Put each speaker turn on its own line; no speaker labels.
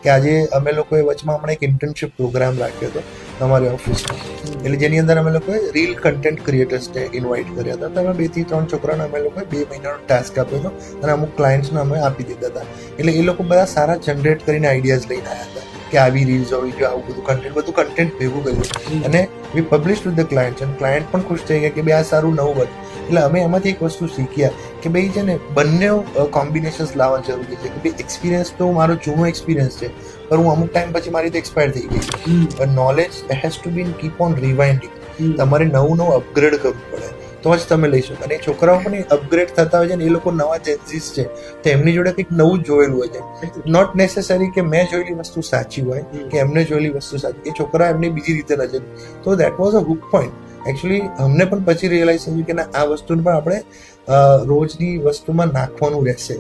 કે આજે અમે લોકોએ વચમાં હમણાં એક ઇન્ટર્નશિપ પ્રોગ્રામ રાખ્યો હતો અમારી ઓફિસમાં, એટલે જેની અંદર અમે લોકોએ રીલ કન્ટેન્ટ ક્રિએટર્સને ઇન્વાઇટ કર્યા હતા. તો અમે 2 થી 3 છોકરાને અમે લોકોએ 2 મહિનાનો ટાસ્ક આપ્યો હતો અને અમુક ક્લાયન્ટ્સને અમે આપી દીધા હતા. એટલે એ લોકો બધા સારા જનરેટ કરીને આઈડિયાઝ લઈને આવ્યા હતા કે આવી રીલ્સ હોવી જોઈએ, આવું બધું કન્ટેન્ટ ભેગું કર્યું અને વી પબ્લિશ વિથ ધ ક્લાયન્ટ, અને ક્લાયન્ટ પણ ખુશ થઈ ગયા કે ભાઈ આ સારું નવું બને. એટલે અમે એમાંથી એક વસ્તુ શીખ્યા કે ભાઈ છે ને બંને કોમ્બિનેશન્સ લાવવા જરૂરી છે કે ભાઈ એક્સપિરિયન્સ તો મારો જૂનો એક્સપિરિયન્સ છે, પણ હું અમુક ટાઈમ પછી મારી તો એક્સપાયર થઈ ગઈ, પણ knowledge has to be keep on rewinding. તમારે નવું અપગ્રેડ કરવું પડે તો જ તમે લઈ શકો. અને છોકરાઓ પણ અપગ્રેડ થતા હોય છે ને, એ લોકો નવા જેન્સીસ છે તો એમની જોડે કંઈક નવું જ જોયેલું હોય છે. નોટ નેસેસરી કે મેં જોયેલી વસ્તુ સાચી હોય કે એમને જોયેલી વસ્તુ સાચી, એ છોકરા એમની બીજી રીતે નજર. તો that was a hook point. Actually અમને પણ પછી રિયલાઇઝ થયું કે ના, આ વસ્તુને પણ આપણે રોજની વસ્તુમાં નાખવાનું રહેશે.